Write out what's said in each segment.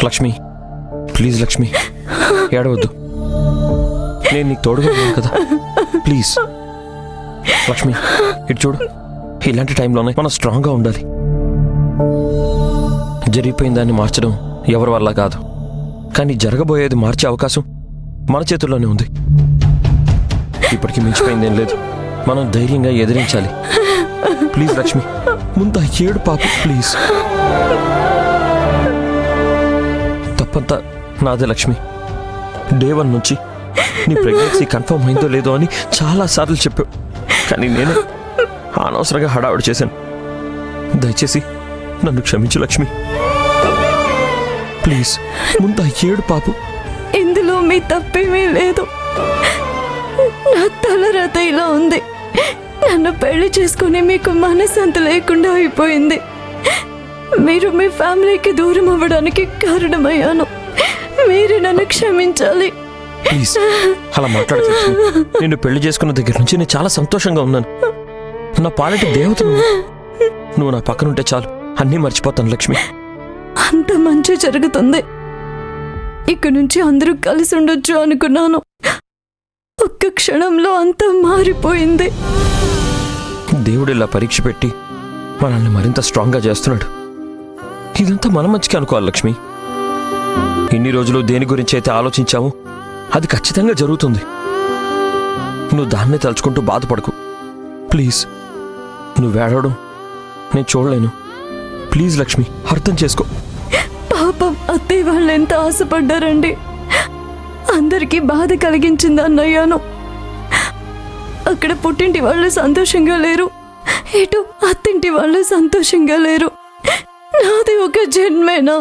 Lakshmi, please Lakshmi, ఏడవద్దు. నేను నీకు తోడుగా ఉన్నాను కదా, ప్లీజ్. లక్ష్మి, ఇటు చూడు. ఇలాంటి టైంలోనే మనం స్ట్రాంగ్గా ఉండాలి. జరిగిపోయిన దాన్ని మార్చడం ఎవరి వల్ల కాదు, కానీ జరగబోయేది మార్చే అవకాశం మన చేతుల్లోనే ఉంది. ఇప్పటికీ మించిపోయిందేం లేదు. మనం ధైర్యంగా ఎదిరించాలి. ప్లీజ్ లక్ష్మి, ముందు ఏడు పాప, ప్లీజ్. తప్పంతా నాదే లక్ష్మి. డే 1 నుంచి నీ ప్రెగ్నెన్సీ కన్ఫర్మ్ అయిందో లేదో అని చాలాసార్లు చెప్పావు, కానీ నేనే అనవసరంగా హడావుడి చేశాను. దయచేసి నన్ను క్షమించు లక్ష్మి, ప్లీజ్. ముందు ఏడు పాపు. ఇందులో మీ తప్పేమీ లేదు. నా తలరాత ఇలా ఉంది. నన్ను పెళ్లి చేసుకుని మీకు మనశ్శాంతి లేకుండా అయిపోయింది. మీరు మీ ఫ్యామిలీకి దూరం అవ్వడానికి కారణమయ్యాను. మీరు నన్ను క్షమించాలి. ప్లీజ్ అలా మాట్లాడకు. నిన్ను పెళ్లి చేసుకున్న దగ్గర నుంచి నేను చాలా సంతోషంగా ఉన్నాను. నా పాలిటి దేవత నువ్వు నా పక్కనుంటే చాలు, అన్నీ మర్చిపోతాను లక్ష్మి. అంత మంచి జరుగుతుంది. ఇక నుంచి అందరూ కలిసి ఉండొచ్చు అనుకున్నాను. ఒక్క క్షణంలో అంతా మారిపోయింది. దేవుడు ఇలా పరీక్ష పెట్టి మనల్ని మరింత స్ట్రాంగ్గా చేస్తున్నాడు. ఇదంతా మన మంచిగా అనుకోవాలి లక్ష్మి. ఇన్ని రోజులు దేని గురించి అయితే ఆలోచించామో అది ఖచ్చితంగా జరుగుతుంది. నువ్వు దాన్నే తలుచుకుంటూ బాధపడకు ప్లీజ్. నువ్వు ఏడవడం నేను చూడలేను. ప్లీజ్ లక్ష్మి, అర్థం చేసుకో. పాపం అత్తయ్య వాళ్ళు ఎంత ఆశపడ్డారండి. అందరికీ బాధ కలిగించింది అన్నయ్యాను. అక్కడ పుట్టింటి వాళ్ళు సంతోషంగా లేరు, ఇటు అత్తింటి వాళ్ళు సంతోషంగా లేరు. నాది ఒక జన్మేనా?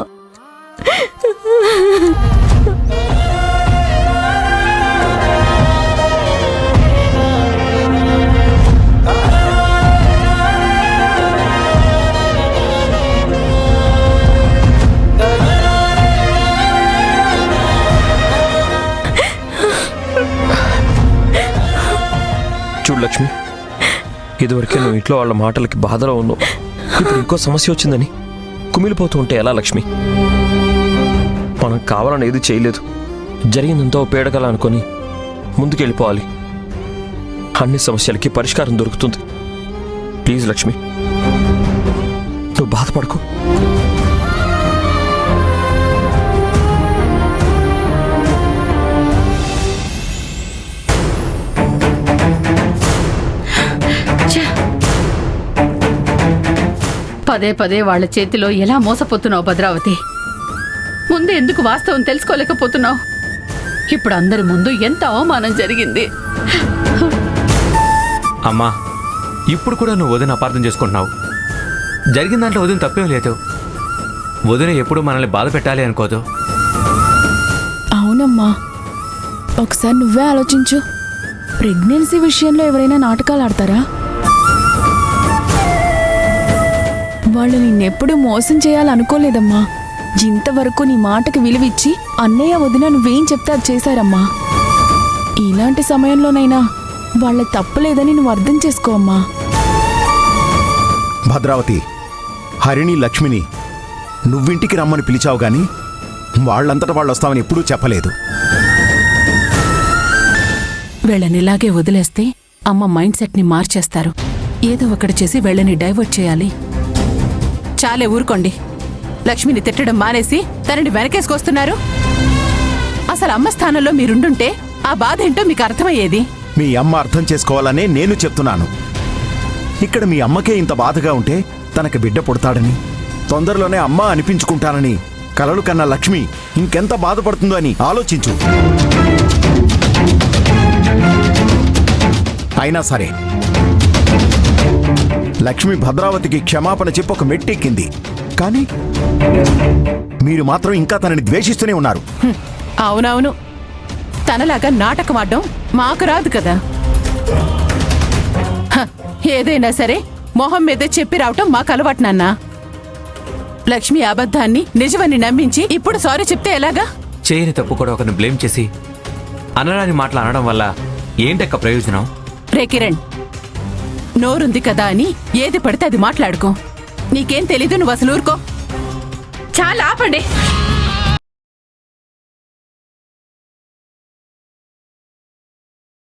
చూడు లక్ష్మి, ఇదివరకే నువ్వు ఇంట్లో వాళ్ళ మాటలకి బాధలో ఉన్నావు. ఇప్పుడు ఇంకో సమస్య వచ్చిందని కుమిలిపోతూ ఉంటే ఎలా లక్ష్మి? మనం కావాలని ఏది చేయలేదు. జరిగిందంతా ఉపేడగల అనుకొని ముందుకెళ్ళిపోవాలి. అన్ని సమస్యలకి పరిష్కారం దొరుకుతుంది. ప్లీజ్ లక్ష్మి, నువ్వు బాధపడకు. పదే పదే వాళ్ల చేతిలో ఎలా మోసపోతున్నావు భద్రావతి? ముందు ఎందుకు వాస్తవం తెలుసుకోలేకపోతున్నావు? ఇప్పుడు అందరి ముందు ఎంత అవమానం జరిగింది. అమ్మా, ఇప్పుడు కూడా నువ్వు వదిన అపార్థం చేసుకుంటున్నావు. జరిగిన దాంట్లో వదిన తప్పేం లేదు. వదిన ఎప్పుడు మనల్ని బాధ పెట్టాలి అనుకోదు. అవునమ్మా, ఒకసారి నువ్వే ఆలోచించు. ప్రెగ్నెన్సీ విషయంలో ఎవరైనా నాటకాలు ఆడతారా? వాళ్ళు నిన్నెప్పుడు మోసం చేయాలనుకోలేదమ్మా. ఇంతవరకు నీ మాటకి విలువిచ్చి అన్నయ్య వదిన నువ్వేం చెప్తే అది చేశారమ్మా. ఇలాంటి సమయంలోనైనా వాళ్ళ తప్పులేదని నువ్వు అర్థం చేసుకో అమ్మా. భద్రావతి, హరిణి, లక్ష్మిని నువ్వింటికి రమ్మని పిలిచావు గాని వాళ్ళంతటా వాళ్ళు వస్తామని ఎప్పుడూ చెప్పలేదు. వీళ్ళని ఇలాగే వదిలేస్తే అమ్మ మైండ్ సెట్ని మార్చేస్తారు. ఏదో ఒకటి చేసి వీళ్ళని డైవర్ట్ చేయాలి. చాలే ఊరుకోండి. లక్ష్మిని తిట్టడం మానేసి తనని వెనకేసుకొస్తున్నారు. అసలు అమ్మ స్థానంలో మీరుండుంటే ఆ బాధ ఏంటో మీకు అర్థమయ్యేది. మీ అమ్మ అర్థం చేసుకోవాలనే నేను చెప్తున్నాను. ఇక్కడ మీ అమ్మకే ఇంత బాధగా ఉంటే తనకి బిడ్డ పుడతాడని, తొందరలోనే అమ్మ అనిపించుకుంటానని కలలు కన్నా లక్ష్మి ఇంకెంత బాధపడుతుందో అని ఆలోచించు. అయినా సరే లక్ష్మి భద్రావతికి క్షమాపణ చెప్పి ఒక మెట్టెక్కింది. కానీ మీరు మాత్రం ఇంకా తనని ద్వేషిస్తూనే ఉన్నారు. అవునవును, తనలాగా నాటకం ఆడడం మాకు రాదు కదా. ఏదైనా సరే మొహం మీదే చెప్పి రావటం మాకు అలవాటు నాన్నా. లక్ష్మి అబద్ధాన్ని నిజమని నమ్మించి ఇప్పుడు సారీ చెప్తే ఎలాగా? చేయని తప్పు కూడా ఒకరిని బ్లేమ్ చేసి అనరాని మాటలు అనడం వల్ల ఏంటక్క ప్రయోజనం? రే కిరణ్, నోరుంది కదా అని ఏది పడితే అది మాట్లాడుకో. నీకేం తెలీదు, నువ్వు అసలు ఊరుకో. చాలా ఆపండి.